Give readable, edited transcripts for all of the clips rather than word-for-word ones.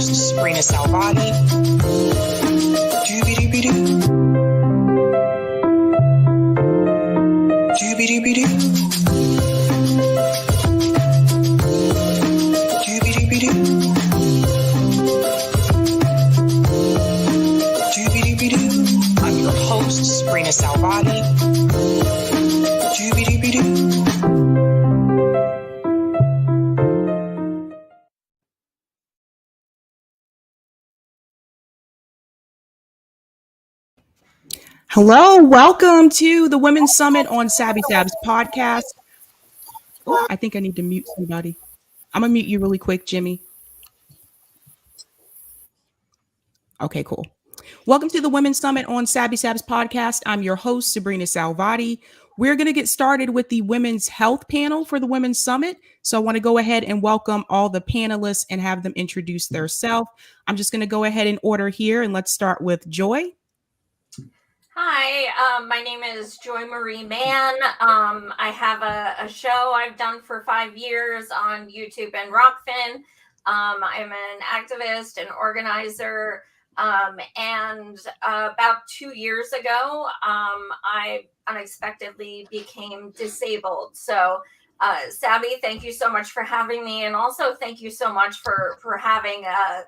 host, Sabrina Salvati. Doobie-doobie-doo. Doobie-doobie-doo. Doobie-doobie-doo. Doobie-doobie-doo. I'm your host, Sabrina Salvati. Doobie-doobie-doo. Hello, welcome to the Women's Summit on Sabby Sabs podcast. Oh, I think I need to mute somebody. I'm gonna mute you really quick, Jimmy. Okay, cool. Welcome to the Women's Summit on Sabby Sabs podcast. I'm your host, Sabrina Salvati. We're going to get started with the Women's Health panel for the Women's Summit. So I want to go ahead and welcome all the panelists and have them introduce themselves. I'm just going to go ahead in order here, and let's start with Joy. Hi, my name is Joy Marie Mann. I have a show I've done for 5 years on YouTube and Rockfin. I'm an activist and organizer. And about 2 years ago, I unexpectedly became disabled. So, Sabby, thank you so much for having me. And also thank you so much for having a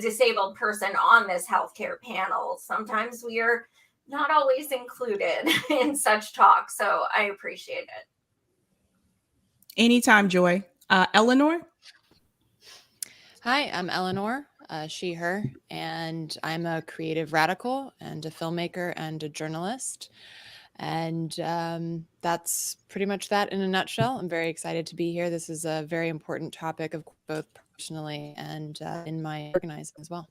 disabled person on this healthcare panel. Sometimes we are not always included in such talk. So I appreciate it. Anytime, Joy. Eleanor? Hi, I'm Eleanor, she, her, and I'm a creative radical and a filmmaker and a journalist. And that's pretty much that in a nutshell. I'm very excited to be here. This is a very important topic of both personally and in my organizing as well.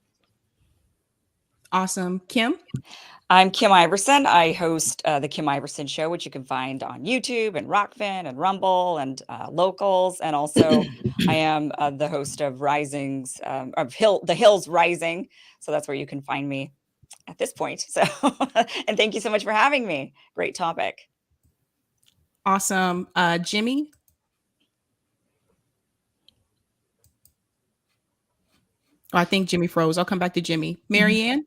Awesome. Kim? I'm Kim Iverson. I host the Kim Iverson Show, which you can find on YouTube and Rockfin and Rumble and Locals. And also I am the host of Risings, the Hills Rising. So that's where you can find me at this point. So, and thank you so much for having me. Great topic. Awesome. Jimmy? Oh, I think Jimmy froze. I'll come back to Jimmy. Marianne?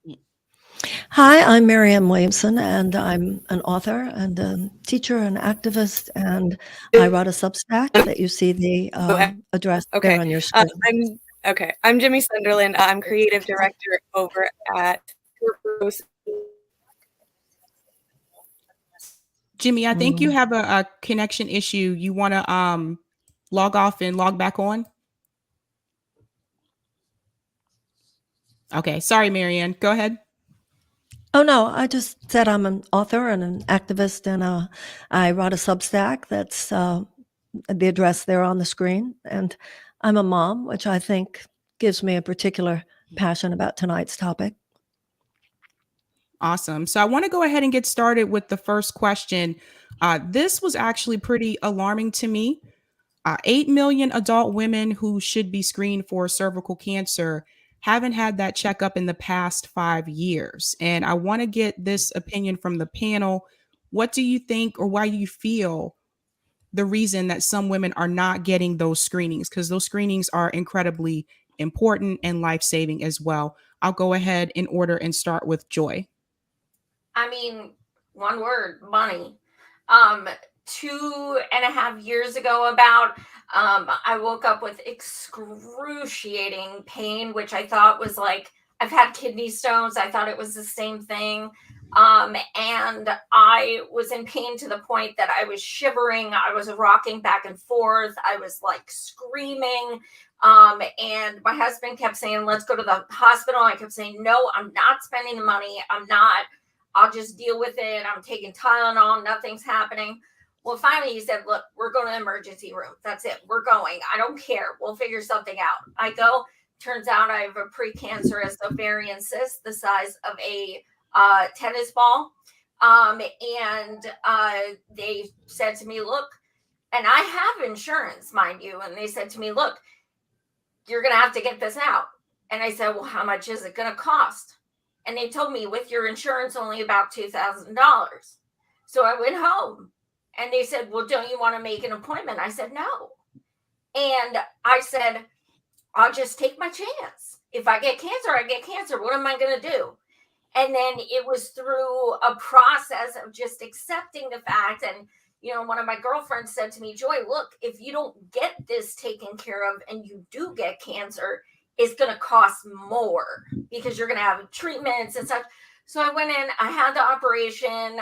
Hi, I'm Miriam Williamson, and I'm an author and a teacher and activist, and I wrote a Substack that you see the address there on your screen. I'm Jimmy Sunderland. I'm creative director over at Jimmy, I think you have a connection issue. You want to log off and log back on? Okay, sorry, Marianne. Go ahead. Oh, no, I just said I'm an author and an activist, and I wrote a Substack that's the address there on the screen. And I'm a mom, which I think gives me a particular passion about tonight's topic. Awesome. So I want to go ahead and get started with the first question. This was actually pretty alarming to me. 8 million adult women who should be screened for cervical cancer haven't had that checkup in the past 5 years. And I want to get this opinion from the panel. What do you think, or why do you feel the reason that some women are not getting those screenings? Because those screenings are incredibly important and life-saving as well. I'll go ahead in order and start with Joy. I mean, one word, money. 2.5 years ago I woke up with excruciating pain, which I thought was like, I've had kidney stones. I thought it was the same thing. And I was in pain to the point that I was shivering. I was rocking back and forth. I was like screaming. And my husband kept saying, let's go to the hospital. I kept saying, no, I'm not spending the money. I'll just deal with it. I'm taking Tylenol. Nothing's happening. Well, finally he said, look, we're going to the emergency room. That's it. We're going. I don't care. We'll figure something out. I go. Turns out I have a precancerous ovarian cyst the size of a tennis ball. And they said to me, look, and I have insurance, mind you. And they said to me, look, you're going to have to get this out. And I said, well, how much is it going to cost? And they told me with your insurance, only about $2,000. So I went home and they said, well, don't you want to make an appointment? I said, no. And I said, I'll just take my chance. if I get cancer, I get cancer. What am I going to do? And then it was through a process of just accepting the fact. And, you know, one of my girlfriends said to me, Joy, look, if you don't get this taken care of and you do get cancer, it's going to cost more because you're going to have treatments and such. So I went in, I had the operation.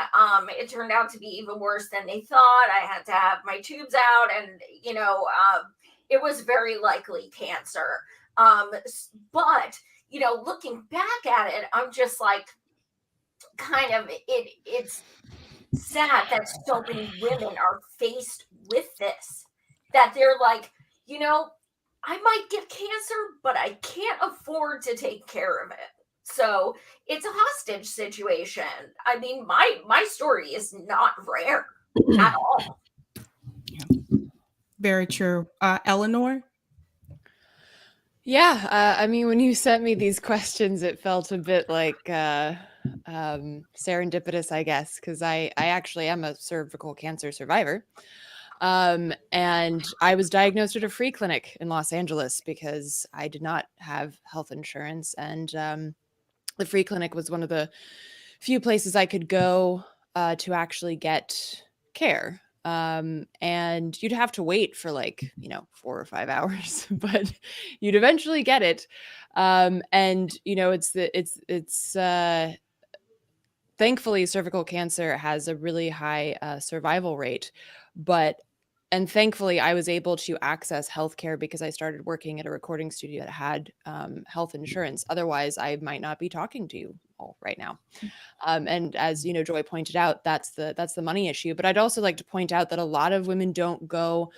It turned out to be even worse than they thought. I had to have my tubes out, and, you know, it was very likely cancer. But, you know, looking back at it, I'm just like, kind of, it's sad that so many women are faced with this, that they're like, you know, I might get cancer, but I can't afford to take care of it. So it's a hostage situation. I mean, my story is not rare at all. Very true. Eleanor? Yeah, I mean, when you sent me these questions, it felt a bit like serendipitous, I guess, because I actually am a cervical cancer survivor. And I was diagnosed at a free clinic in Los Angeles because I did not have health insurance. And the free clinic was one of the few places I could go to actually get care. And you'd have to wait for like, 4 or 5 hours, but you'd eventually get it. And it's thankfully cervical cancer has a really high survival rate, and thankfully I was able to access healthcare because I started working at a recording studio that had health insurance. Otherwise I might not be talking to you all right now. And as Joy pointed out, that's the money issue. But I'd also like to point out that a lot of women don't go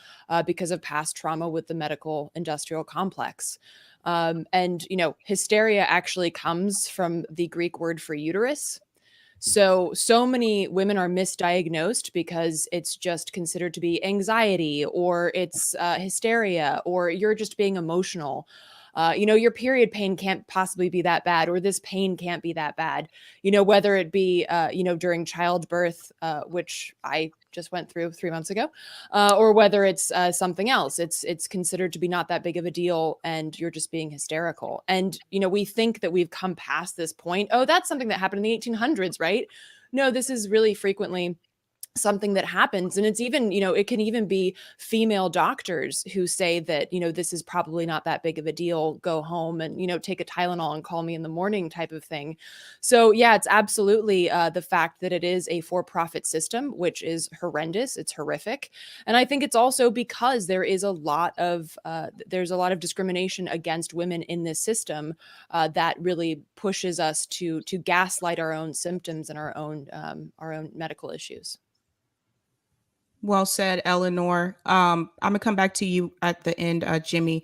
because of past trauma with the medical industrial complex. And hysteria actually comes from the Greek word for uterus. So many women are misdiagnosed because it's just considered to be anxiety, or it's hysteria, or you're just being emotional. Your period pain can't possibly be that bad, or this pain can't be that bad, whether it be, during childbirth, which I just went through 3 months ago, or whether it's something else. It's considered to be not that big of a deal, and you're just being hysterical. And, we think that we've come past this point. Oh, that's something that happened in the 1800s, right? No, this is really frequently something that happens. And it's even, it can even be female doctors who say that, this is probably not that big of a deal. Go home and, take a Tylenol and call me in the morning type of thing. So yeah, it's absolutely the fact that it is a for-profit system, which is horrendous. It's horrific. And I think it's also because there is a lot of discrimination against women in this system that really pushes us to gaslight our own symptoms and our own medical issues. Well said, Eleanor. I'm gonna come back to you at the end, Jimmy.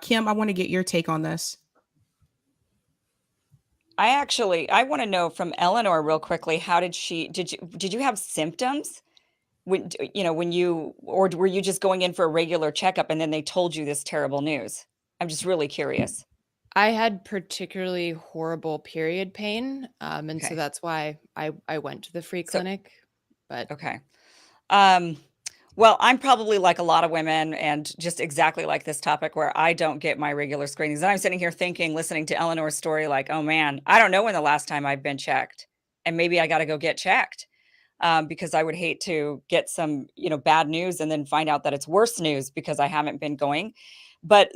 Kim, I want to get your take on this. I want to know from Eleanor real quickly, did you have symptoms when or were you just going in for a regular checkup and then they told you this terrible news? I'm just really curious. I had particularly horrible period pain. And so that's why I went to the free clinic. Okay. Well, I'm probably like a lot of women and just exactly like this topic where I don't get my regular screenings. And I'm sitting here thinking, listening to Eleanor's story, like, oh man, I don't know when the last time I've been checked, and maybe I got to go get checked because I would hate to get some, bad news and then find out that it's worse news because I haven't been going. But,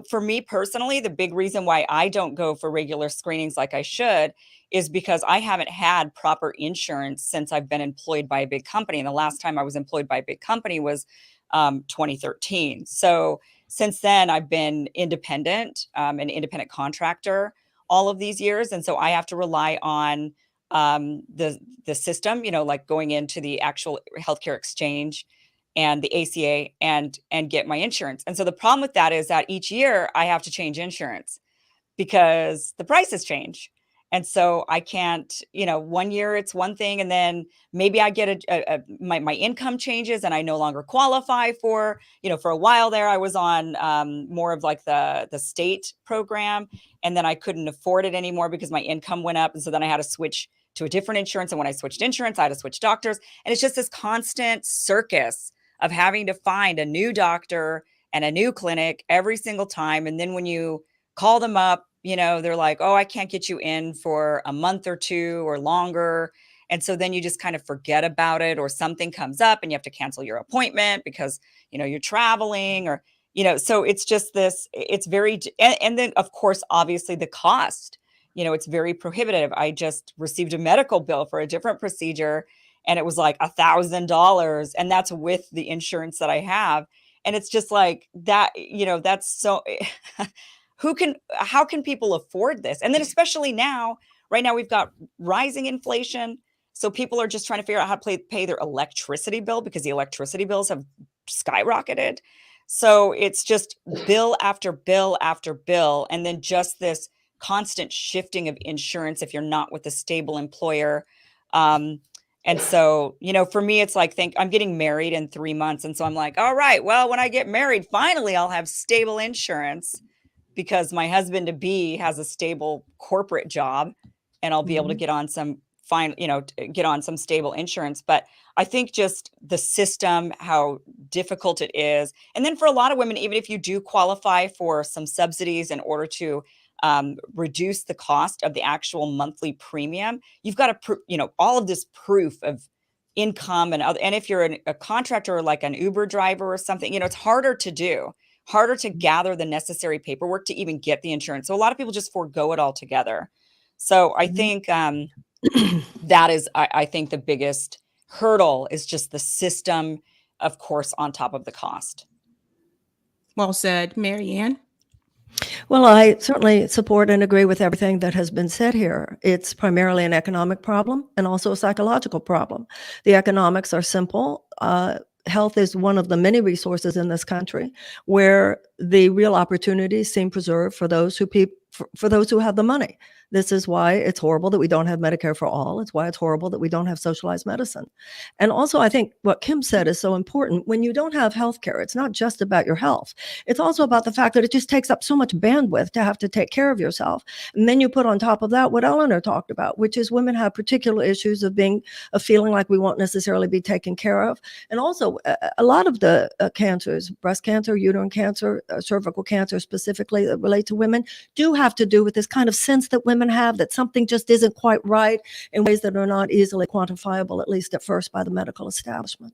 for me personally, the big reason why I don't go for regular screenings like I should is because I haven't had proper insurance since I've been employed by a big company. And the last time I was employed by a big company was 2013. So since then, I've been independent, an independent contractor all of these years. And so I have to rely on the system, like going into the actual healthcare exchange and the ACA and get my insurance. And so the problem with that is that each year I have to change insurance because the prices change. And so I can't, 1 year it's one thing, and then maybe I get my income changes and I no longer qualify for, for a while there I was on more of like the state program, and then I couldn't afford it anymore because my income went up. And so then I had to switch to a different insurance. And when I switched insurance, I had to switch doctors. And it's just this constant circus of having to find a new doctor and a new clinic every single time. And then when you call them up, they're like, oh, I can't get you in for a month or two or longer. And so then you just kind of forget about it, or something comes up and you have to cancel your appointment because, you're traveling, or, so it's just this, it's very, and then of course, obviously the cost, it's very prohibitive. I just received a medical bill for a different procedure, and it was like $1,000, and that's with the insurance that I have. And it's just like that, that's so, how can people afford this? And then especially now, right now we've got rising inflation. So people are just trying to figure out how to pay their electricity bill, because the electricity bills have skyrocketed. So it's just bill after bill after bill. And then just this constant shifting of insurance if you're not with a stable employer. And so, for me, it's like, I'm getting married in 3 months. And so I'm like, all right, well, when I get married, finally, I'll have stable insurance, because my husband to be has a stable corporate job, and I'll be able to get on some get on some stable insurance. But I think just the system, how difficult it is. And then for a lot of women, even if you do qualify for some subsidies in order to reduce the cost of the actual monthly premium, you've got to, all of this proof of income and if you're a contractor, like an Uber driver or something, it's harder to do, harder to gather the necessary paperwork to even get the insurance. So a lot of people just forego it altogether. So I think that is, I think the biggest hurdle is just the system, of course, on top of the cost. Well said, Mary Ann. Well, I certainly support and agree with everything that has been said here. It's primarily an economic problem and also a psychological problem. The economics are simple. Health is one of the many resources in this country where the real opportunities seem preserved for those who have the money. This is why it's horrible that we don't have Medicare for all. It's why it's horrible that we don't have socialized medicine. And also, I think what Kim said is so important. When you don't have health care, it's not just about your health. It's also about the fact that it just takes up so much bandwidth to have to take care of yourself. And then you put on top of that what Eleanor talked about, which is women have particular issues of feeling like we won't necessarily be taken care of. And also, a lot of the cancers, breast cancer, uterine cancer, cervical cancer specifically, that relate to women, do have to do with this kind of sense that women have that something just isn't quite right in ways that are not easily quantifiable, at least at first, by the medical establishment.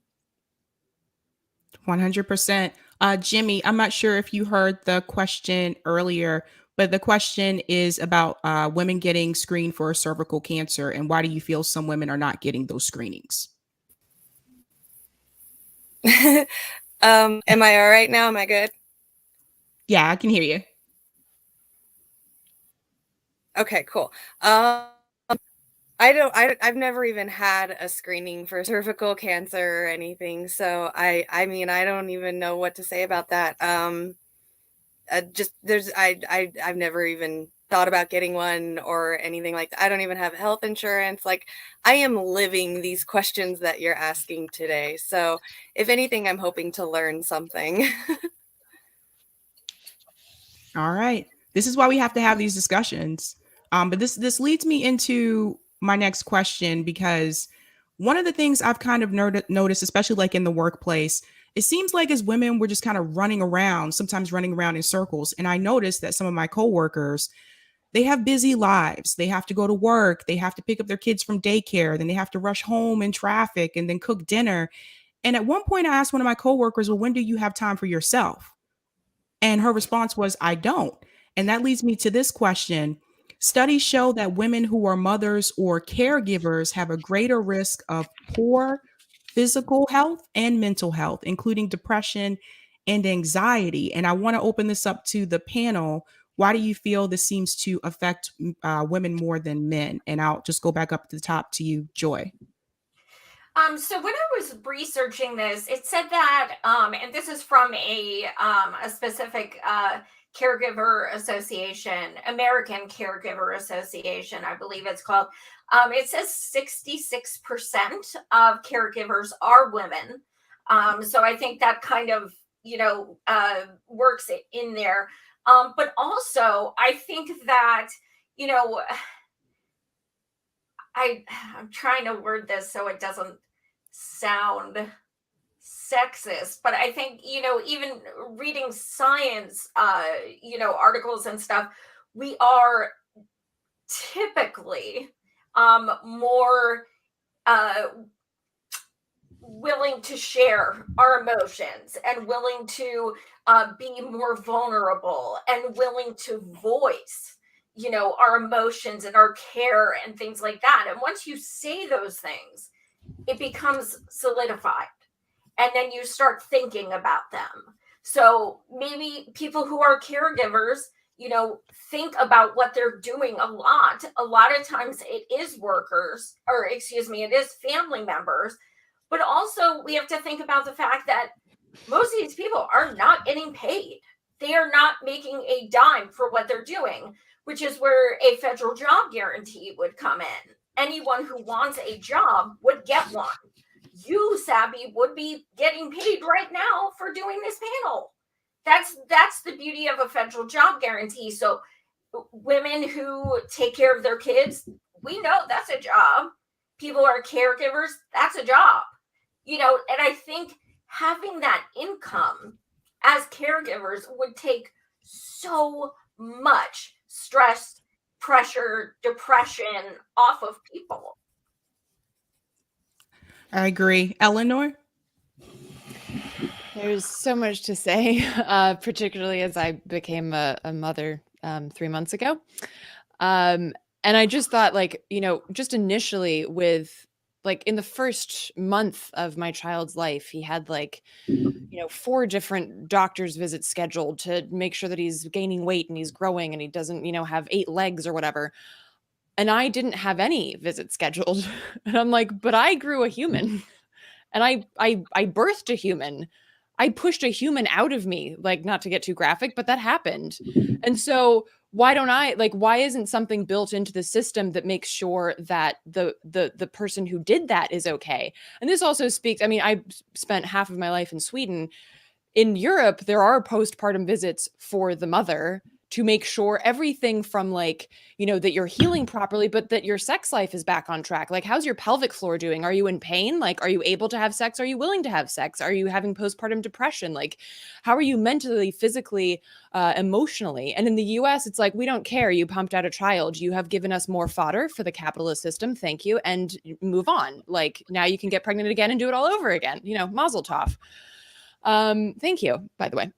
100%. Jimmy, I'm not sure if you heard the question earlier, but the question is about women getting screened for cervical cancer, and why do you feel some women are not getting those screenings? Am I all right now? Am I good? Yeah, I can hear you. Okay, cool. I've never even had a screening for cervical cancer or anything. So I mean, I don't even know what to say about that. I've never even thought about getting one or anything like that. I don't even have health insurance. Like, I am living these questions that you're asking today. So if anything, I'm hoping to learn something. All right. This is why we have to have these discussions. But this leads me into my next question, because one of the things I've kind of noticed, especially like in the workplace, it seems like as women, we're just kind of running around, sometimes running around in circles. And I noticed that some of my coworkers, they have busy lives. They have to go to work. They have to pick up their kids from daycare. Then they have to rush home in traffic and then cook dinner. And at one point I asked one of my coworkers, well, when do you have time for yourself? And her response was, I don't. And that leads me to this question. Studies show that women who are mothers or caregivers have a greater risk of poor physical health and mental health, including depression and anxiety. And I want to open this up to the panel. Why do you feel this seems to affect women more than men? And I'll just go back up to the top to you, Joy. So when I was researching this, it said that, and this is from a specific caregiver association, American Caregiver Association, I believe it's called. It says 66% of caregivers are women. So I think that kind of, works in there. But also, I think that, I'm trying to word this so it doesn't sound sexist, but I think, even reading science, articles and stuff, we are typically more willing to share our emotions and willing to be more vulnerable and willing to voice, you know, our emotions and our care and things like that. And once you say those things, it becomes solidified. And then you start thinking about them. So maybe people who are caregivers, you know, think about what they're doing a lot. A lot of times it is workers, or excuse me, it is family members. But also we have to think about the fact that most of these people are not getting paid. They are not making a dime for what they're doing, which is where a federal job guarantee would come in. Anyone who wants a job would get one. You, Sabby, would be getting paid right now for doing this panel. That's the beauty of a federal job guarantee. So women who take care of their kids, we know that's a job. People who are caregivers, that's a job. You know, and I think having that income as caregivers would take so much stress, pressure, depression off of people. I agree. Eleanor? There's so much to say, particularly as I became a mother 3 months ago. And I just thought, like, you know, just initially with, like, in the first month of my child's life, he had, like, you know, 4 different doctor's visits scheduled to make sure that he's gaining weight and he's growing and he doesn't, you know, have 8 legs or whatever. And I didn't have any visits scheduled. And I'm like, but I grew a human and I birthed a human. I pushed a human out of me, like, not to get too graphic, but that happened. And so why don't I, like, why isn't something built into the system that makes sure that the person who did that is okay? And this also speaks, I mean, I spent half of my life in Sweden. In Europe, there are postpartum visits for the mother to make sure everything from, like, you know, that you're healing properly, but that your sex life is back on track. Like, how's your pelvic floor doing? Are you in pain? Like, are you able to have sex? Are you willing to have sex? Are you having postpartum depression? Like, how are you mentally, physically, emotionally? And in the US, it's like, we don't care. You pumped out a child. You have given us more fodder for the capitalist system. Thank you. And move on. Like, now you can get pregnant again and do it all over again. You know, mazel tov. Thank you, by the way.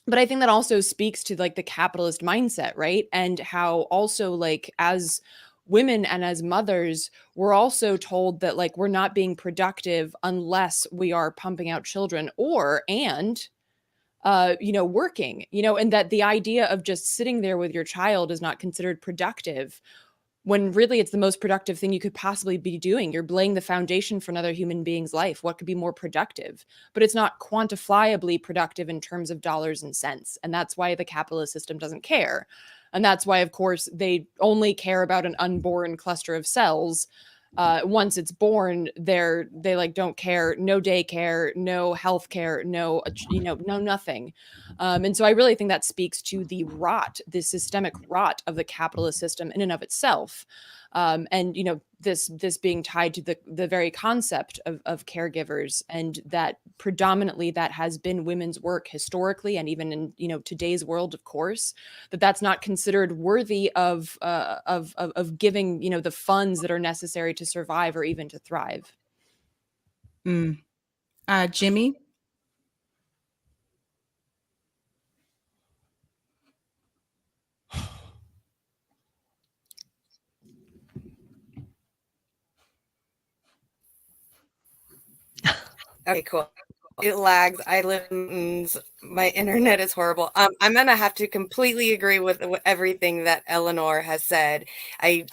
But I think that also speaks to, like, the capitalist mindset, right? And how also, like, as women and as mothers, we're also told that, like, we're not being productive unless we are pumping out children you know, working, you know, and that the idea of just sitting there with your child is not considered productive, when really it's the most productive thing you could possibly be doing. You're laying the foundation for another human being's life. What could be more productive? But it's not quantifiably productive in terms of dollars and cents. And that's why the capitalist system doesn't care. And that's why, of course, they only care about an unborn cluster of cells. Once it's born, they like don't care, no daycare, no healthcare, no, you know, no nothing. And so I really think that speaks to the systemic rot of the capitalist system in and of itself. And, you know, this being tied to the very concept of caregivers, and that predominantly that has been women's work historically, and even in, you know, today's world, of course, that's not considered worthy of giving, you know, the funds that are necessary to survive or even to thrive. Jimmy? Okay, cool. It lags. I live in mountains. My internet is horrible. I'm gonna have to completely agree with everything that Eleanor has said. I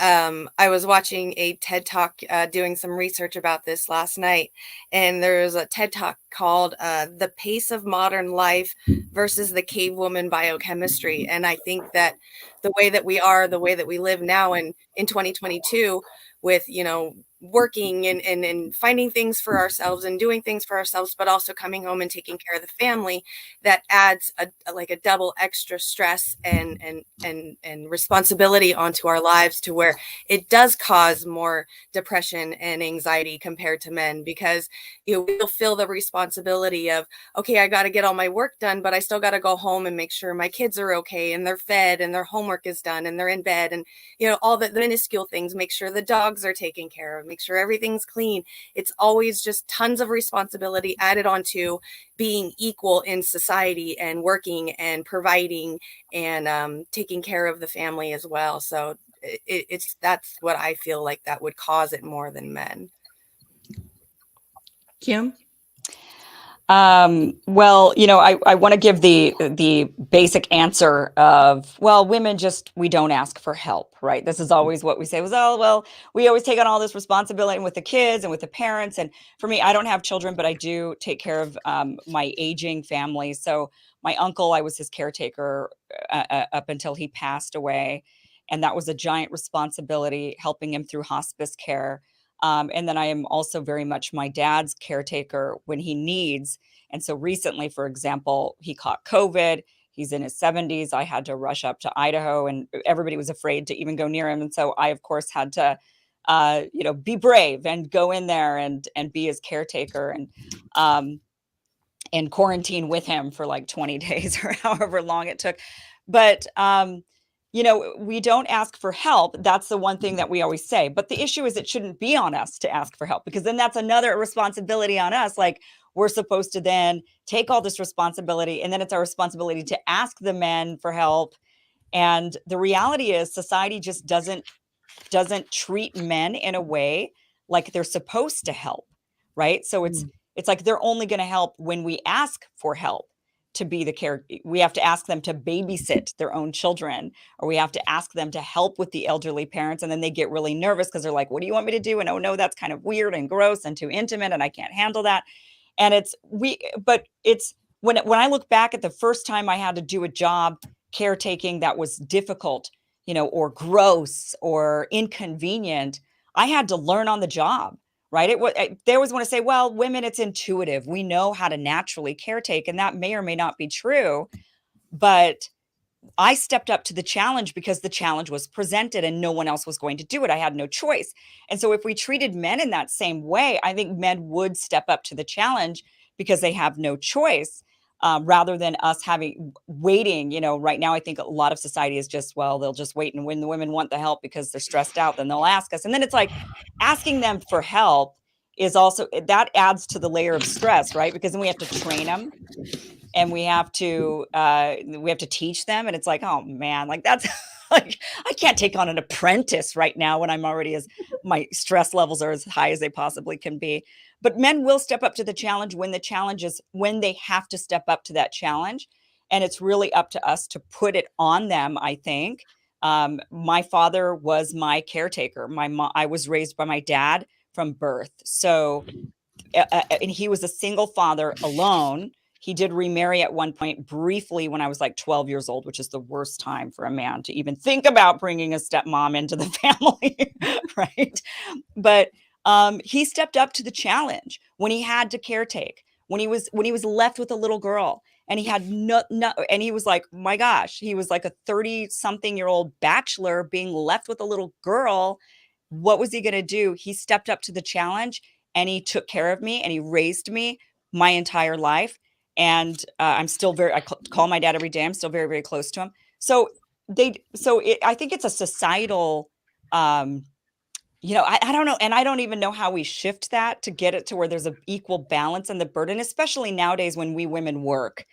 was watching a TED Talk, doing some research about this last night, and there was a TED Talk called "The Pace of Modern Life versus the Cave Woman Biochemistry." And I think that the way that we live now in 2022, with, you know, working and finding things for ourselves and doing things for ourselves, but also coming home and taking care of the family, that adds like a double extra stress and responsibility onto our lives, to where it does cause more depression and anxiety compared to men, because we'll feel the responsibility of, okay, I got to get all my work done, but I still got to go home and make sure my kids are okay and they're fed and their homework is done and they're in bed, and all the minuscule things, make sure the dogs are taken care of, make sure everything's clean. It's always just tons of responsibility added onto being equal in society and working and providing and taking care of the family as well. So that's what I feel like that would cause it more than men. Kim? Well, I want to give the basic answer of, well, women we don't ask for help, right? This is always what we say was, oh, well, we always take on all this responsibility with the kids and with the parents. And for me, I don't have children, but I do take care of my aging family. So my uncle, I was his caretaker up until he passed away. And that was a giant responsibility, helping him through hospice care. And then I am also very much my dad's caretaker when he needs. And so recently, for example, he caught COVID. He's in his 70s. I had to rush up to Idaho, and everybody was afraid to even go near him. And so I, of course, had to, be brave and go in there and be his caretaker and quarantine with him for like 20 days or however long it took. But we don't ask for help. That's the one thing that we always say. But the issue is, it shouldn't be on us to ask for help, because then that's another responsibility on us. Like, we're supposed to then take all this responsibility, and then it's our responsibility to ask the men for help. And the reality is, society just doesn't treat men in a way like they're supposed to help, right? So it's like they're only going to help when we ask for help. To be the care, we have to ask them to babysit their own children, or we have to ask them to help with the elderly parents, and then they get really nervous because they're like, "What do you want me to do?" And, "Oh no, that's kind of weird and gross and too intimate, and I can't handle that." And but it's when I look back at the first time I had to do a job caretaking that was difficult, or gross or inconvenient, I had to learn on the job. Right. They always want to say, well, women, it's intuitive. We know how to naturally caretake. And that may or may not be true. But I stepped up to the challenge because the challenge was presented and no one else was going to do it. I had no choice. And so if we treated men in that same way, I think men would step up to the challenge because they have no choice. Rather than us waiting, right now, I think a lot of society is just, well, they'll just wait. And when the women want the help because they're stressed out, then they'll ask us. And then it's like asking them for help is also, that adds to the layer of stress, right? Because then we have to train them and we have to teach them. And it's like, oh man, like that's like, I can't take on an apprentice right now when I'm already my stress levels are as high as they possibly can be. But men will step up to the challenge when they have to step up to that challenge. And it's really up to us to put it on them, I think. My father was my caretaker. I was raised by my dad from birth. So, and he was a single father alone. He did remarry at one point briefly when I was like 12 years old, which is the worst time for a man to even think about bringing a stepmom into the family, right? But he stepped up to the challenge when he had to caretake, when he was left with a little girl, and he had and he was like, my gosh, he was like a 30-something-year-old bachelor being left with a little girl. What was he going to do? He stepped up to the challenge and he took care of me and he raised me my entire life. And I'm still I call my dad every day. I'm still very, very close to him. So I think it's a societal, I don't know. And I don't even know how we shift that to get it to where there's an equal balance in the burden, especially nowadays when we women work.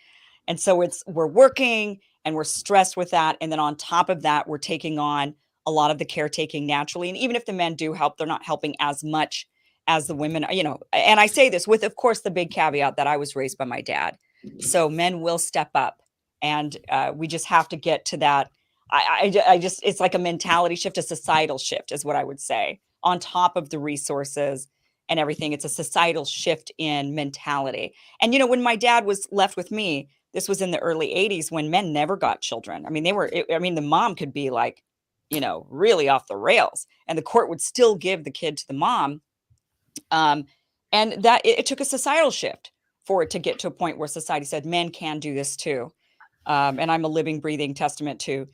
And so we're working and we're stressed with that. And then on top of that, we're taking on a lot of the caretaking naturally. And even if the men do help, they're not helping as much as the women, and I say this with, of course, the big caveat that I was raised by my dad. So men will step up, and we just have to get to that. It's like a mentality shift, a societal shift is what I would say, on top of the resources and everything. It's a societal shift in mentality. And, when my dad was left with me, this was in the early 80s when men never got children. I mean, the mom could be like 80 years old, 90 years old, and they were still really off the rails, and the court would still give the kid to the mom. And that it took a societal shift for it to get to a point where society said men can do this too. And I'm a living, breathing testament to,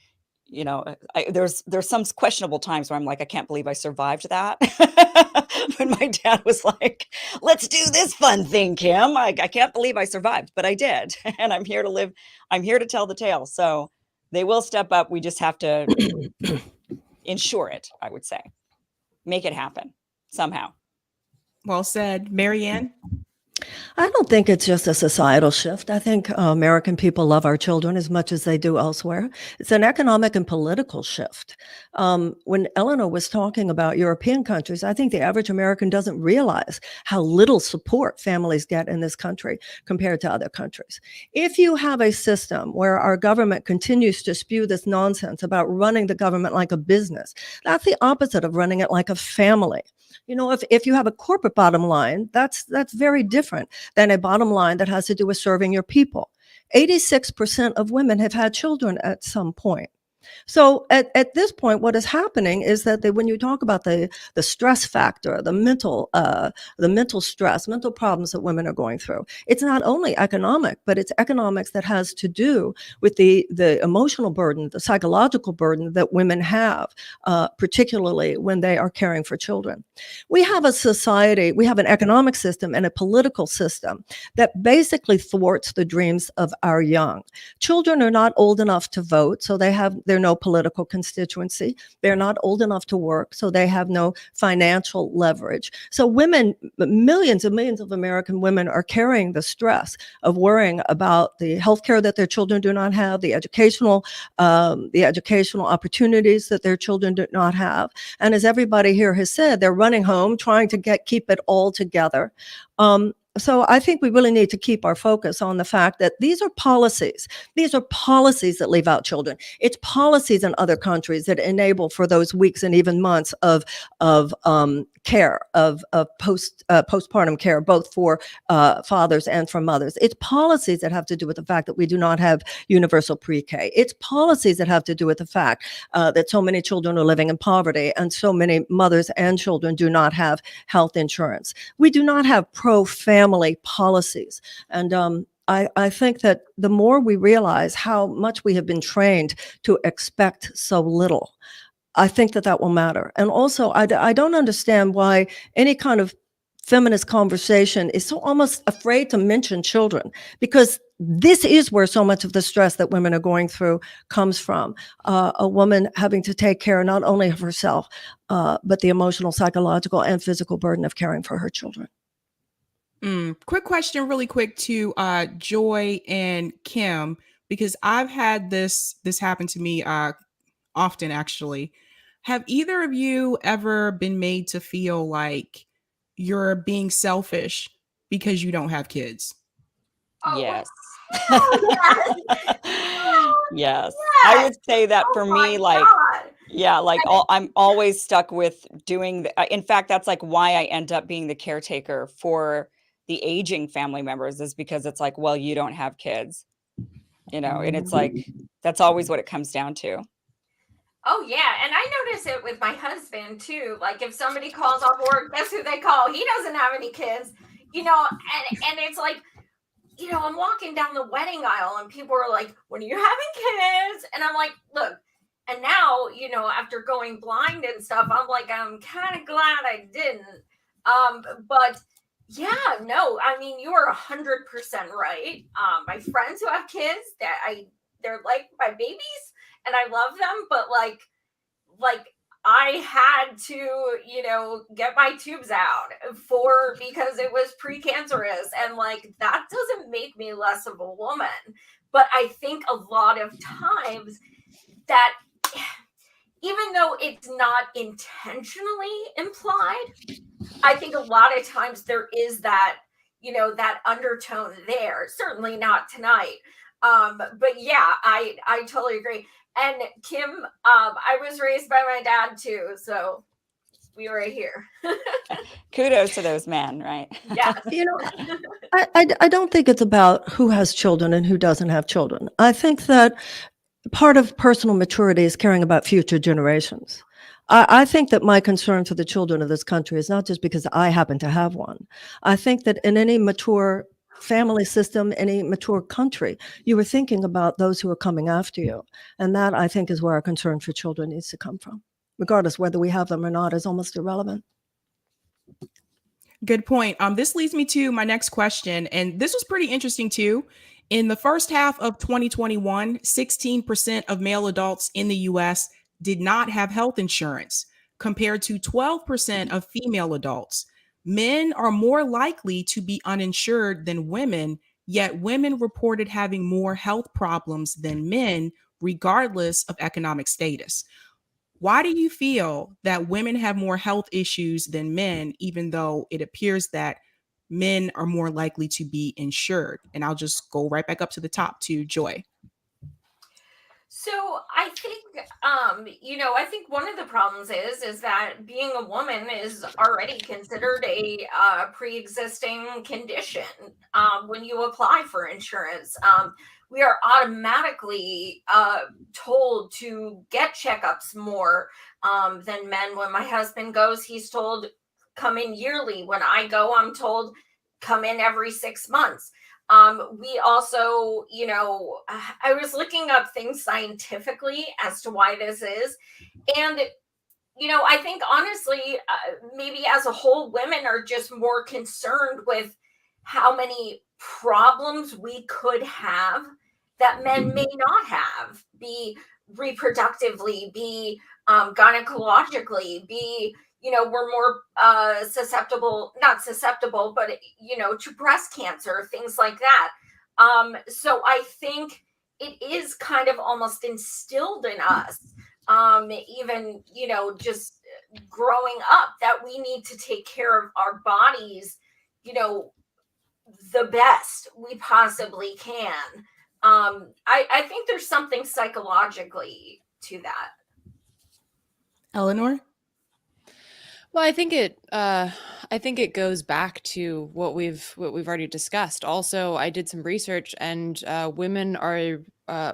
there's some questionable times where I'm like, I can't believe I survived that. When my dad was like, let's do this fun thing, Kim. I can't believe I survived, but I did. And I'm here to live. I'm here to tell the tale. So they will step up. We just have to ensure it, I would say. Make it happen somehow. Well said. Marianne? I don't think it's just a societal shift. I think American people love our children as much as they do elsewhere. It's an economic and political shift. When Eleanor was talking about European countries, I think the average American doesn't realize how little support families get in this country compared to other countries. If you have a system where our government continues to spew this nonsense about running the government like a business, that's the opposite of running it like a family. If you have a corporate bottom line, that's very different than a bottom line that has to do with serving your people. 86% of women have had children at some point. So at this point, what is happening is that when you talk about the stress factor, the mental stress, mental problems that women are going through, it's not only economic, but it's economics that has to do with the emotional burden, the psychological burden that women have, particularly when they are caring for children. We have a society, we have an economic system and a political system that basically thwarts the dreams of our young. Children are not old enough to vote, so they're no political constituency. They're not old enough to work, so they have no financial leverage. So women, millions and millions of American women are carrying the stress of worrying about the health care that their children do not have, the educational opportunities that their children do not have. And as everybody here has said, they're running home, trying to keep it all together. So I think we really need to keep our focus on the fact that these are policies. These are policies that leave out children. It's policies in other countries that enable for those weeks and even months of care, of postpartum care, both for fathers and for mothers. It's policies that have to do with the fact that we do not have universal pre-K. It's policies that have to do with the fact that so many children are living in poverty and so many mothers and children do not have health insurance. We do not have pro-family policies. And I think that the more we realize how much we have been trained to expect so little, I think that will matter. And also, I don't understand why any kind of feminist conversation is so almost afraid to mention children, because this is where so much of the stress that women are going through comes from. A woman having to take care not only of herself, but the emotional, psychological, and physical burden of caring for her children. Quick question, really quick, to Joy and Kim, because I've had this happen to me often, actually. Have either of you ever been made to feel like you're being selfish because you don't have kids? Oh, Yes. yes. Yes. Yes. I would say that Oh for my me, like, God. yeah, like I'm always stuck with doing in fact, that's like why I end up being the caretaker for the aging family members, is because it's like, well, you don't have kids, and it's like, that's always what it comes down to. Oh yeah, and I notice it with my husband too. Like if somebody calls off work, guess who they call? He doesn't have any kids, and it's like, I'm walking down the wedding aisle and people are like, when are you having kids? And I'm like, look, and now, after going blind and stuff, I'm like, I'm kind of glad I didn't. But yeah, no, I mean, you are 100% right. My friends who have kids, they're like my babies and I love them, but like I had to, get my tubes out because it was precancerous, and like that doesn't make me less of a woman. But I think a lot of times that even though it's not intentionally implied, I think a lot of times there is that, that undertone there. Certainly not tonight. But yeah, I totally agree. And Kim, I was raised by my dad too, so we were right here. Kudos to those men, right? Yes. I don't think it's about who has children and who doesn't have children. I think that part of personal maturity is caring about future generations. I think that my concern for the children of this country is not just because I happen to have one. I think that in any mature family system, any mature country, you are thinking about those who are coming after you. And that, I think, is where our concern for children needs to come from. Regardless whether we have them or not is almost irrelevant. Good point. This leads me to my next question, and this was pretty interesting too. In the first half of 2021, 16% of male adults in the US did not have health insurance, compared to 12% of female adults. Men are more likely to be uninsured than women, yet women reported having more health problems than men, regardless of economic status. Why do you feel that women have more health issues than men, even though it appears that men are more likely to be insured? And I'll just go right back up to the top to Joy. So I think, I think one of the problems is that being a woman is already considered a pre-existing condition when you apply for insurance. We are automatically told to get checkups more than men. When my husband goes, he's told come in yearly. When I go, I'm told come in every 6 months. We also, I was looking up things scientifically as to why this is. And, I think honestly, maybe as a whole, women are just more concerned with how many problems we could have that men may not have, be reproductively, be gynecologically, be we're more not susceptible, but to breast cancer, things like that. So I think it is kind of almost instilled in us, even just growing up, that we need to take care of our bodies the best we possibly can. I think there's something psychologically to that. Eleanor? Well, I think it goes back to what we've already discussed. Also, I did some research, and women are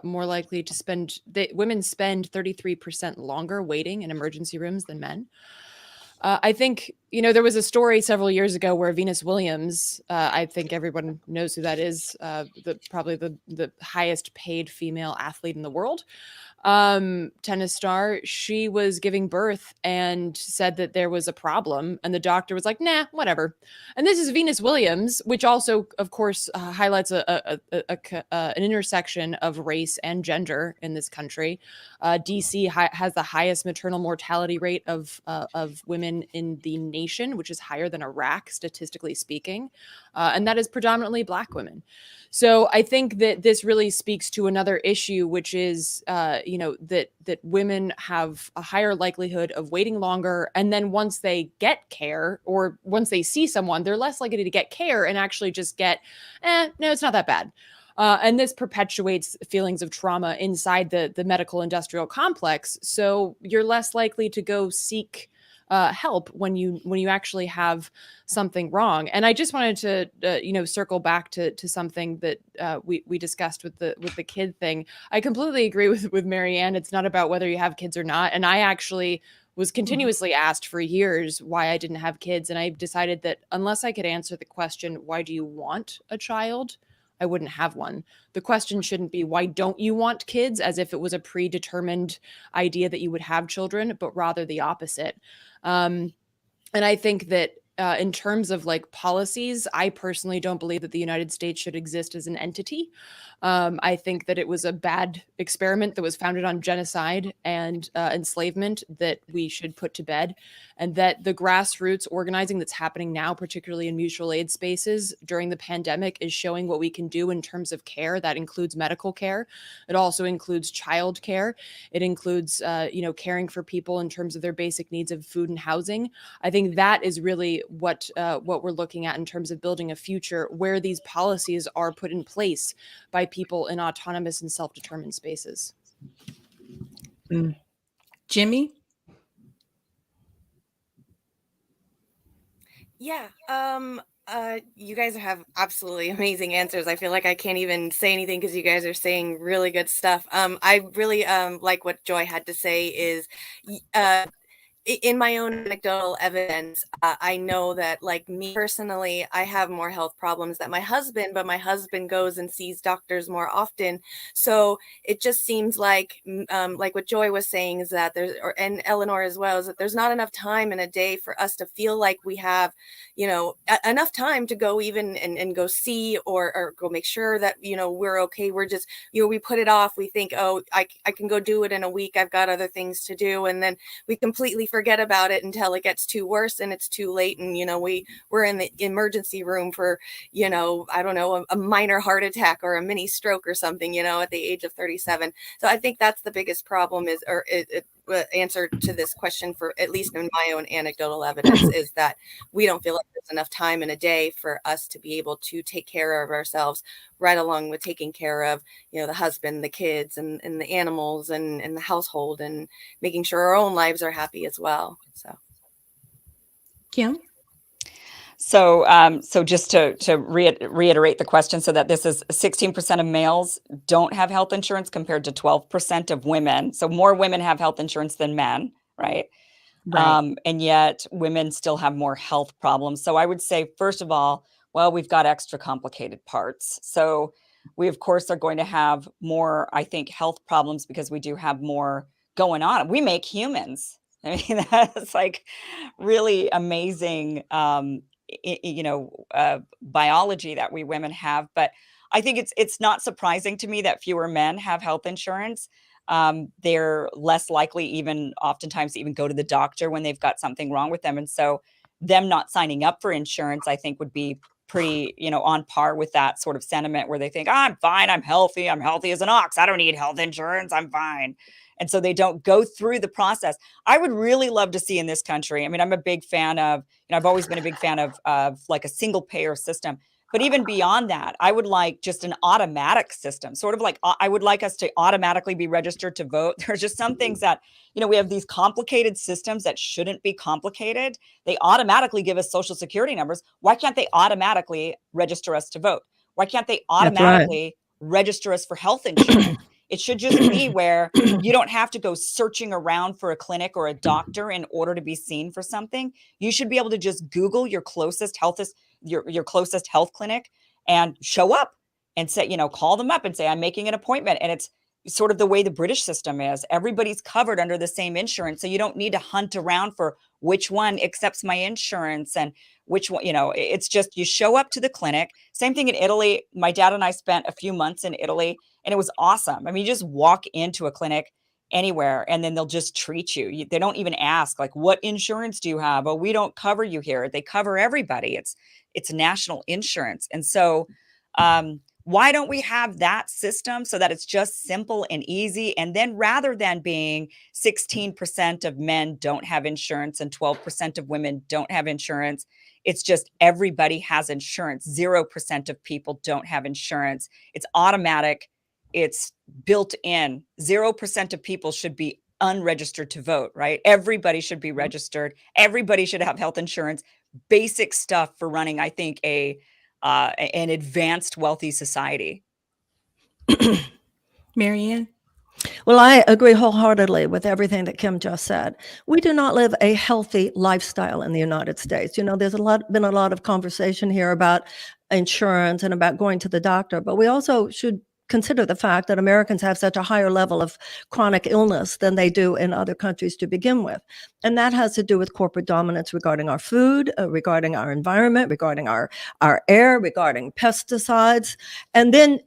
more likely to women spend 33% longer waiting in emergency rooms than men. I think, there was a story several years ago where Venus Williams, I think everyone knows who that is, probably the highest paid female athlete in the world, tennis star. She was giving birth and said that there was a problem, and the doctor was like, nah, whatever. And this is Venus Williams, which also, of course, highlights an intersection of race and gender in this country. DC has the highest maternal mortality rate of women in the nation, which is higher than Iraq, statistically speaking. And that is predominantly Black women. So I think that this really speaks to another issue, which is, that women have a higher likelihood of waiting longer. And then once they get care, or once they see someone, they're less likely to get care and actually just get, no, it's not that bad. And this perpetuates feelings of trauma inside the medical industrial complex. So you're less likely to go seek help when you actually have something wrong. And I just wanted to circle back to something that we discussed with the kid thing. I completely agree with Mary Ann. It's not about whether you have kids or not. And I actually was continuously asked for years why I didn't have kids, and I decided that unless I could answer the question, why do you want a child, I wouldn't have one. The question shouldn't be, why don't you want kids, as if it was a predetermined idea that you would have children, but rather the opposite. And I think that in terms of like policies, I personally don't believe that the United States should exist as an entity. I think that it was a bad experiment that was founded on genocide and enslavement that we should put to bed, and that the grassroots organizing that's happening now, particularly in mutual aid spaces during the pandemic, is showing what we can do in terms of care. That includes medical care. It also includes child care. It includes, caring for people in terms of their basic needs of food and housing. I think that is really what we're looking at in terms of building a future where these policies are put in place by people in autonomous and self-determined spaces. Jimmy? Yeah. You guys have absolutely amazing answers. I feel like I can't even say anything because you guys are saying really good stuff. I really like what Joy had to say is, in my own anecdotal evidence, I know that, like me personally, I have more health problems than my husband, but my husband goes and sees doctors more often. So it just seems like what Joy was saying is that and Eleanor as well, is that there's not enough time in a day for us to feel like we have, enough time to go even and go see or go make sure that, we're okay. We're just, we put it off. We think, oh, I can go do it in a week. I've got other things to do. And then we completely forget about it until it gets too worse and it's too late. And, we're in the emergency room for, I don't know, a minor heart attack or a mini stroke or something, at the age of 37. So I think that's the biggest problem answer to this question, for at least in my own anecdotal evidence, is that we don't feel like there's enough time in a day for us to be able to take care of ourselves, right along with taking care of, the husband, the kids, and the animals, and the household, and making sure our own lives are happy as well. So, Kim? So, so just to reiterate the question, so that this is 16% of males don't have health insurance compared to 12% of women. So more women have health insurance than men, right? Right. And yet women still have more health problems. So I would say, first of all, well, we've got extra complicated parts. So we, of course, are going to have more, I think, health problems because we do have more going on. We make humans. I mean, that's like really amazing, biology that we women have. But I think it's not surprising to me that fewer men have health insurance. They're less likely, even oftentimes, even go to the doctor when they've got something wrong with them. And so them not signing up for insurance, I think, would be pretty, on par with that sort of sentiment where they think, I'm fine, I'm healthy as an ox, I don't need health insurance, I'm fine. And so they don't go through the process. I would really love to see in this country, I mean, I'm a big fan of, I've always been a big fan of like a single payer system. But even beyond that, I would like just an automatic system, sort of like I would like us to automatically be registered to vote. There's just some things that, we have these complicated systems that shouldn't be complicated. They automatically give us social security numbers. Why can't they automatically register us to vote? Why can't they automatically register us for health insurance? It should just be where you don't have to go searching around for a clinic or a doctor in order to be seen for something. You should be able to just Google your closest your closest health clinic and show up and say, call them up and say, I'm making an appointment. And it's sort of the way the British system is. Everybody's covered under the same insurance. So you don't need to hunt around for which one accepts my insurance and which one, it's just you show up to the clinic. Same thing in Italy. My dad and I spent a few months in Italy and it was awesome. I mean, you just walk into a clinic anywhere and then they'll just treat you. They don't even ask, like, what insurance do you have? Oh, we don't cover you here. They cover everybody. It's national insurance. And so why don't we have that system so that it's just simple and easy? And then rather than being 16% of men don't have insurance and 12% of women don't have insurance, it's just everybody has insurance. 0% of people don't have insurance. It's automatic. It's built in. 0% of people should be unregistered to vote, right? Everybody should be registered. Everybody should have health insurance. Basic stuff for running, I think, an advanced, wealthy society. Marianne? Well, I agree wholeheartedly with everything that Kim just said. We do not live a healthy lifestyle in the United States. There's been a lot of conversation here about insurance and about going to the doctor, but we also should consider the fact that Americans have such a higher level of chronic illness than they do in other countries to begin with. And that has to do with corporate dominance regarding our food, regarding our environment, regarding our air, regarding pesticides. And then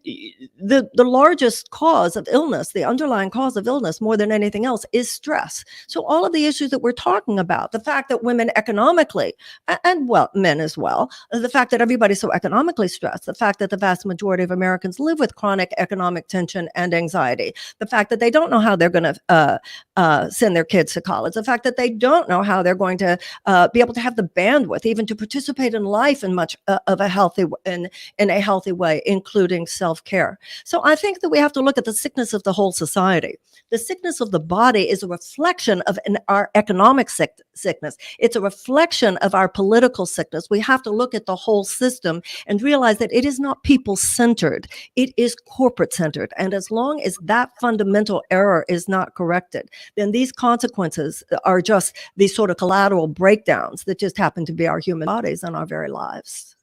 the largest cause of illness, the underlying cause of illness more than anything else, is stress. So all of the issues that we're talking about, the fact that women economically, and well, men as well, the fact that everybody's so economically stressed, the fact that the vast majority of Americans live with chronic chronic economic tension and anxiety, the fact that they don't know how they're going to send their kids to college, the fact that they don't know how they're going to be able to have the bandwidth even to participate in life in much of a healthy in a healthy way, including self-care. So I think that we have to look at the sickness of the whole society. The sickness of the body is a reflection of our economic sickness. It's a reflection of our political sickness. We have to look at the whole system and realize that it is not people-centered. It is corporate-centered. And as long as that fundamental error is not corrected, then these consequences are just these sort of collateral breakdowns that just happen to be our human bodies and our very lives.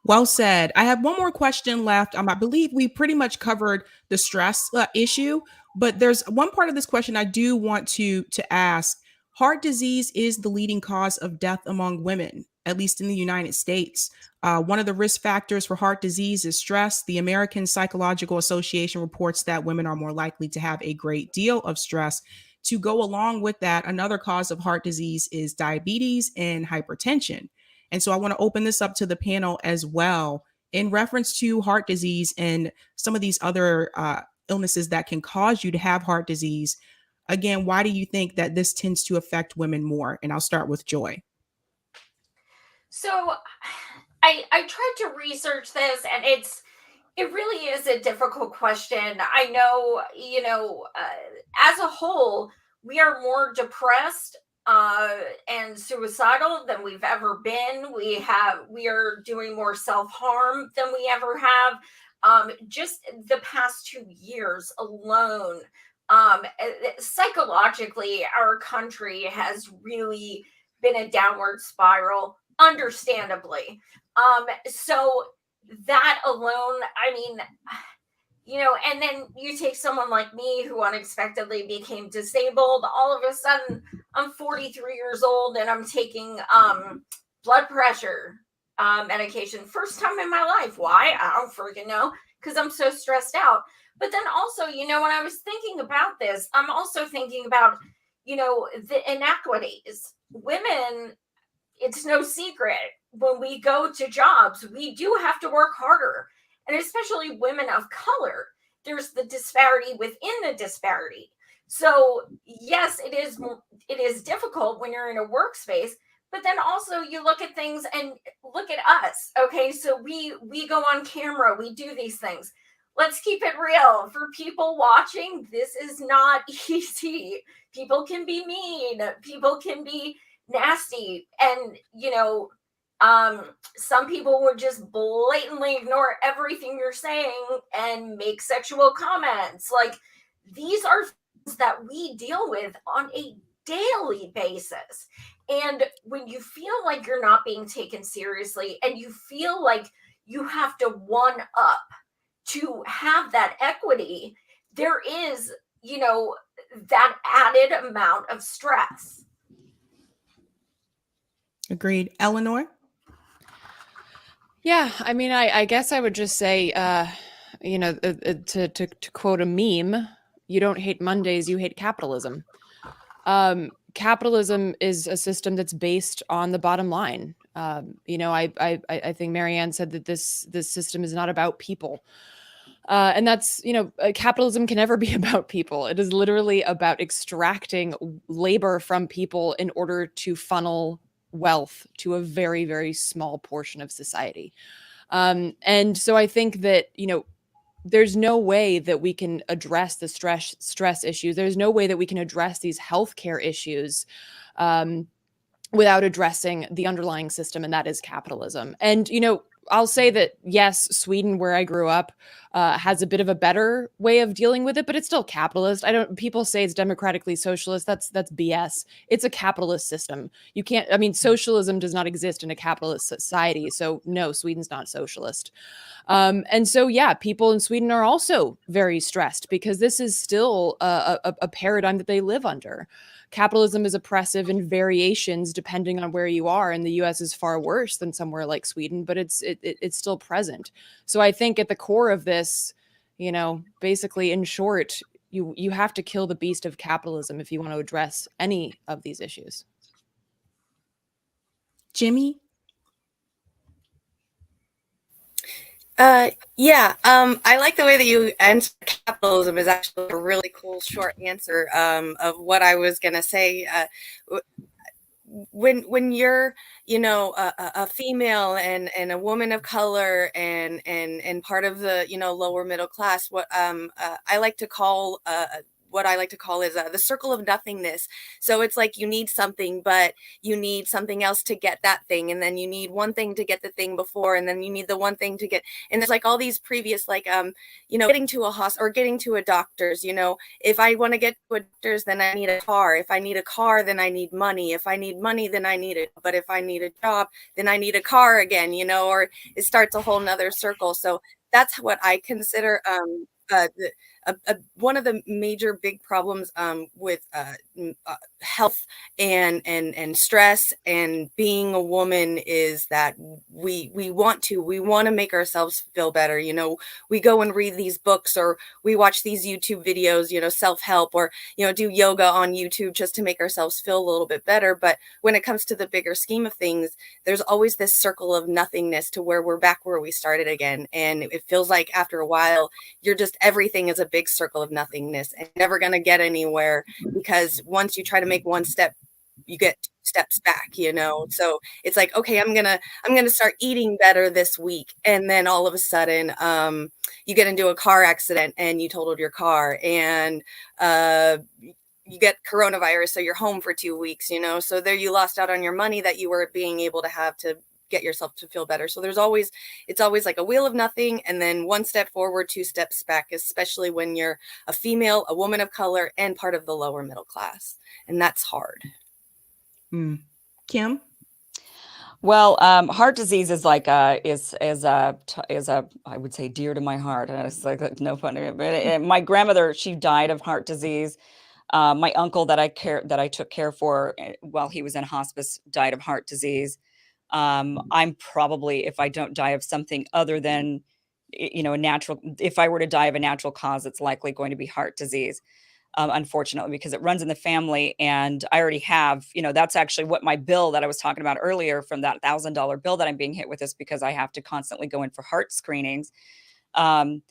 Well said. I have one more question left. I believe we pretty much covered the stress issue, but there's one part of this question I do want to ask. Heart disease is the leading cause of death among women, at least in the United States. One of the risk factors for heart disease is stress. The American Psychological Association reports that women are more likely to have a great deal of stress. To go along with that, another cause of heart disease is diabetes and hypertension. And so I want to open this up to the panel as well in reference to heart disease and some of these other illnesses that can cause you to have heart disease. Again, why do you think that this tends to affect women more? And I'll start with Joy. So I tried to research this, and it really is a difficult question. I know, as a whole, we are more depressed and suicidal than we've ever been. We are doing more self-harm than we ever have. Just the past 2 years alone, psychologically, our country has really been a downward spiral, understandably. So that alone, I mean, and then you take someone like me who unexpectedly became disabled. All of a sudden, I'm 43 years old and I'm taking blood pressure medication. First time in my life. Why? I don't freaking know, because I'm so stressed out. But then also, when I was thinking about this, I'm also thinking about, the inequities. Women, it's no secret, when we go to jobs, we do have to work harder. And especially women of color, there's the disparity within the disparity. So yes, it is difficult when you're in a workspace, but then also you look at things and look at us. Okay, so we go on camera, we do these things. Let's keep it real. For people watching, this is not easy. People can be mean, people can be nasty, and some people would just blatantly ignore everything you're saying and make sexual comments. Like, these are things that we deal with on a daily basis. And when you feel like you're not being taken seriously and you feel like you have to one up to have that equity, there is, that added amount of stress. Agreed. Eleanor? Yeah, I mean, I guess I would just say, to quote a meme, you don't hate Mondays, you hate capitalism. Capitalism is a system that's based on the bottom line. I think Marianne said that this system is not about people. And that's, capitalism can never be about people. It is literally about extracting labor from people in order to funnel wealth to a very, very small portion of society. And so I think that, there's no way that we can address the stress issues. There's no way that we can address these healthcare issues without addressing the underlying system, and that is capitalism. And, I'll say that, yes, Sweden, where I grew up, has a bit of a better way of dealing with it, but it's still capitalist. People say it's democratically socialist. That's BS. It's a capitalist system. Socialism does not exist in a capitalist society. So no, Sweden's not socialist. And so, yeah, people in Sweden are also very stressed because this is still a paradigm that they live under. Capitalism is oppressive in variations depending on where you are, and the U.S. is far worse than somewhere like Sweden, but it's still present. So I think at the core of this, basically, in short, you have to kill the beast of capitalism if you want to address any of these issues. Jimmy? Yeah. I like the way that you answer capitalism is actually a really cool short answer of what I was gonna say. When you're, a female and a woman of color and part of the, lower middle class, I like to call what I like to call is the circle of nothingness. So it's like you need something, but you need something else to get that thing, and then you need one thing to get the thing before, and then you need the one thing to get, and there's like all these previous getting to a hospital or getting to a doctor's. If I want to get to a doctor's, then I need a car. If I need a car, then I need money. If I need money, then I need it. But if I need a job, then I need a car again, or it starts a whole nother circle. So that's what I consider one of the major big problems with health and stress and being a woman is that we want to make ourselves feel better. We go and read these books, or we watch these YouTube videos, self-help, or do yoga on YouTube just to make ourselves feel a little bit better. But when it comes to the bigger scheme of things, there's always this circle of nothingness to where we're back where we started again. And it feels like after a while, everything is a big circle of nothingness and never going to get anywhere, because once you try to make one step, you get 2 steps back, so it's like, okay, I'm gonna start eating better this week, and then all of a sudden you get into a car accident and you totaled your car, and you get coronavirus, so you're home for 2 weeks, so there you lost out on your money that you were being able to have to get yourself to feel better. So it's always like a wheel of nothing, and then 1 step forward, 2 steps back, especially when you're a female, a woman of color, and part of the lower middle class. And that's hard. Kim? Well, heart disease is like I would say dear to my heart. And it's like no fun. But my grandmother, she died of heart disease. My uncle that I took care for while he was in hospice died of heart disease. I'm probably, if I don't die of something other than, if I were to die of a natural cause, it's likely going to be heart disease. Unfortunately, because it runs in the family, and I already have, that's actually what my bill that I was talking about earlier from that $1,000 bill that I'm being hit with is because I have to constantly go in for heart screenings. And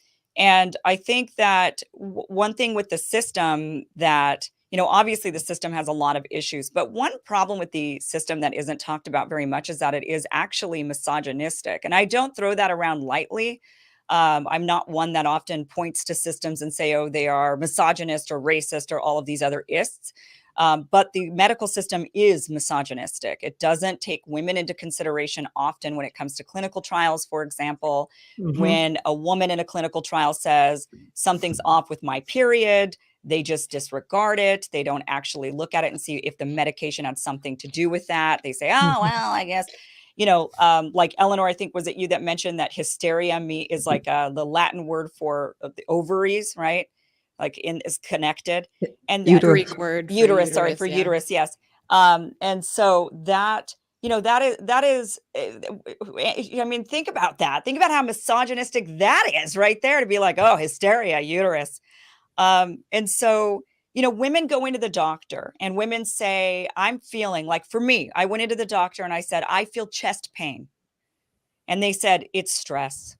I think that one thing with the system that, obviously the system has a lot of issues, but one problem with the system that isn't talked about very much is that it is actually misogynistic. And I don't throw that around lightly. I'm not one that often points to systems and say, oh, they are misogynist or racist or all of these other ists. But the medical system is misogynistic. It doesn't take women into consideration often when it comes to clinical trials. For example, when a woman in a clinical trial says something's off with my period, they just disregard it. They don't actually look at it and see if the medication had something to do with that. They say, oh, well, I guess. Like Eleanor, I think was it you that mentioned that hysteria is like the Latin word for the ovaries, right? Like is connected, and Greek word uterus. Sorry, for uterus. Yes. And so that that is. I mean, think about that. Think about how misogynistic that is, right there. To be like, oh, hysteria, uterus, and so. Women go into the doctor and women say, I'm feeling like, for me, I went into the doctor and I said, I feel chest pain. And they said, it's stress.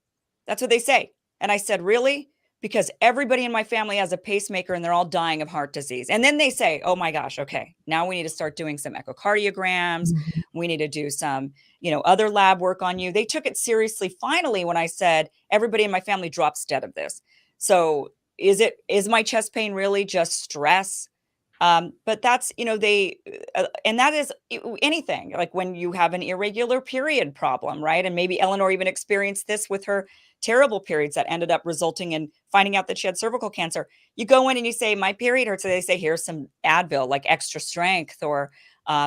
That's what they say. And I said, really? Because everybody in my family has a pacemaker and they're all dying of heart disease. And then they say, oh my gosh, okay, now we need to start doing some echocardiograms. We need to do some, other lab work on you. They took it seriously finally when I said, everybody in my family drops dead of this. So is my chest pain really just stress? But that's, and that is anything like when you have an irregular period problem, right? And maybe Eleanor even experienced this with her terrible periods that ended up resulting in finding out that she had cervical cancer. You go in and you say, my period hurts. So they say, here's some Advil, like extra strength, or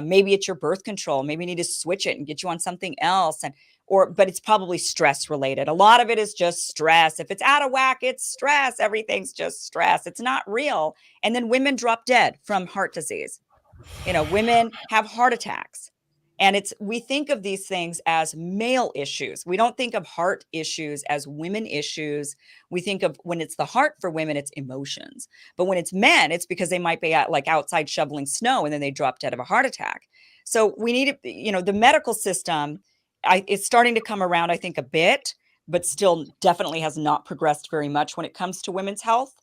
maybe it's your birth control. Maybe you need to switch it and get you on something else. But it's probably stress related. A lot of it is just stress. If it's out of whack, it's stress. Everything's just stress. It's not real. And then women drop dead from heart disease. Women have heart attacks. And we think of these things as male issues. We don't think of heart issues as women issues. We think of when it's the heart for women, it's emotions. But when it's men, it's because they might be outside shoveling snow and then they drop dead of a heart attack. So we need the medical system. It's starting to come around, I think, a bit. but still definitely has not progressed very much when it comes to women's health.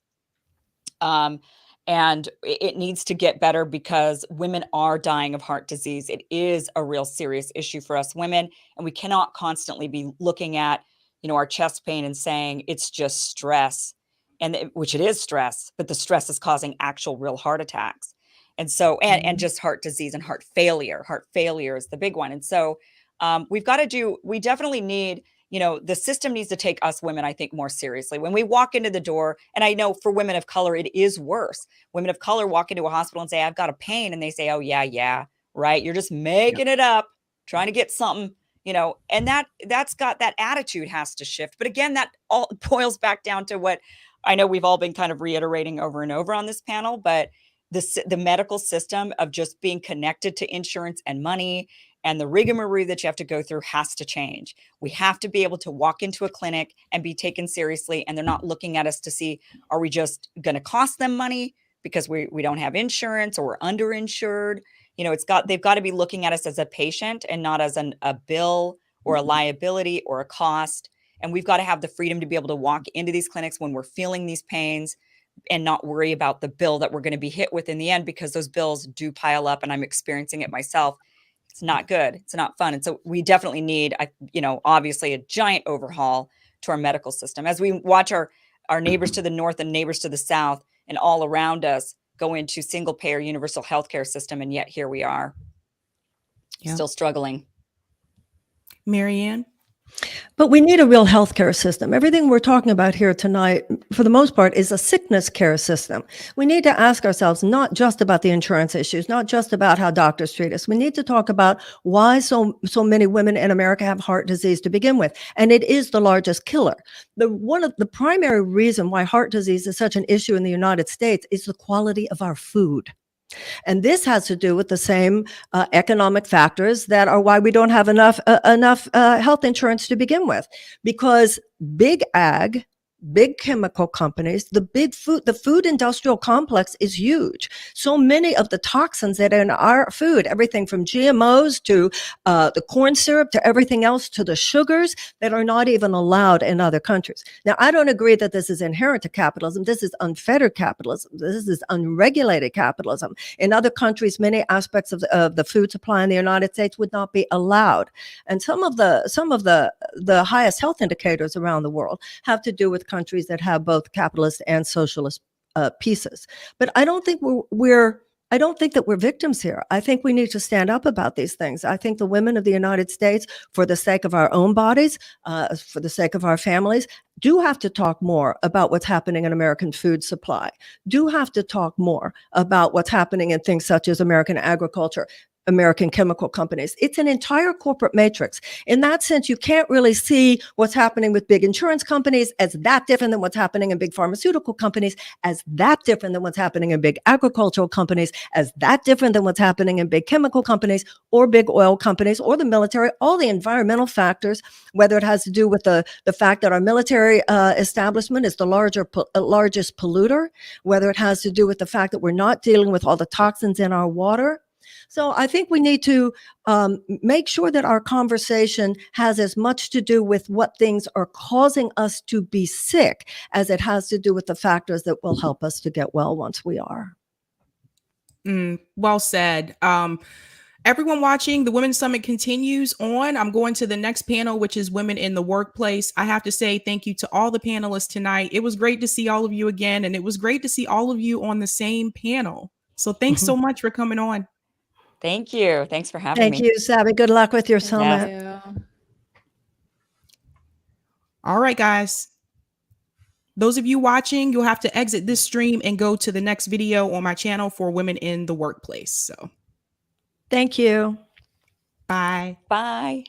And it needs to get better because women are dying of heart disease. It is a real serious issue for us women, and we cannot constantly be looking at, our chest pain and saying it's just stress, which it is stress, but the stress is causing actual real heart attacks. And so, and just heart disease and heart failure. Heart failure is the big one. And so we definitely need, the system needs to take us women, I think, more seriously. When we walk into the door, and I know for women of color, it is worse. Women of color walk into a hospital and say, I've got a pain. And they say, oh, yeah, right. You're just making it up, trying to get something, and that's got that attitude has to shift. But again, that all boils back down to what I know we've all been kind of reiterating over and over on this panel, but the medical system of just being connected to insurance and money and the rigmarole that you have to go through has to change. We have to be able to walk into a clinic and be taken seriously. And they're not looking at us to see, are we just going to cost them money because we don't have insurance or we're underinsured? They've got to be looking at us as a patient and not as a bill or a liability or a cost. And we've got to have the freedom to be able to walk into these clinics when we're feeling these pains and not worry about the bill that we're going to be hit with in the end, because those bills do pile up, and I'm experiencing it myself. It's not good. It's not fun. And so we definitely need, obviously a giant overhaul to our medical system as we watch our neighbors to the north and neighbors to the south and all around us go into single payer universal healthcare system. And yet here we are still struggling. Mary Ann? But we need a real healthcare system. Everything we're talking about here tonight, for the most part, is a sickness care system. We need to ask ourselves not just about the insurance issues, not just about how doctors treat us. We need to talk about why so many women in America have heart disease to begin with. And it is the largest killer. One of the primary reason why heart disease is such an issue in the United States is the quality of our food. And this has to do with the same economic factors that are why we don't have enough health insurance to begin with, because big ag, big chemical companies, the food industrial complex is huge. So many of the toxins that are in our food, everything from GMOs to the corn syrup to everything else to the sugars that are not even allowed in other countries. Now, I don't agree that this is inherent to capitalism. This is unfettered capitalism. This is unregulated capitalism. In other countries, many aspects of the food supply in the United States would not be allowed. And some of the highest health indicators around the world have to do with countries that have both capitalist and socialist pieces. But I don't think I don't think that we're victims here. I think we need to stand up about these things. I think the women of the United States, for the sake of our own bodies, for the sake of our families, do have to talk more about what's happening in American food supply, do have to talk more about what's happening in things such as American agriculture, American chemical companies. It's an entire corporate matrix. In that sense, you can't really see what's happening with big insurance companies as that different than what's happening in big pharmaceutical companies, as that different than what's happening in big agricultural companies, as that different than what's happening in big chemical companies or big oil companies or the military, all the environmental factors, whether it has to do with the fact that our military establishment is the largest polluter, whether it has to do with the fact that we're not dealing with all the toxins in our water. So I think we need to make sure that our conversation has as much to do with what things are causing us to be sick as it has to do with the factors that will help us to get well once we are. Well said. Everyone watching, the Women's Summit continues on. I'm going to the next panel, which is Women in the Workplace. I have to say thank you to all the panelists tonight. It was great to see all of you again, and it was great to see all of you on the same panel. So thanks so much for coming on. Thank you. Thanks for having me. Thank you, Sabby. Good luck with your summit. All right, guys. Those of you watching, you'll have to exit this stream and go to the next video on my channel for Women in the Workplace. So thank you. Bye. Bye.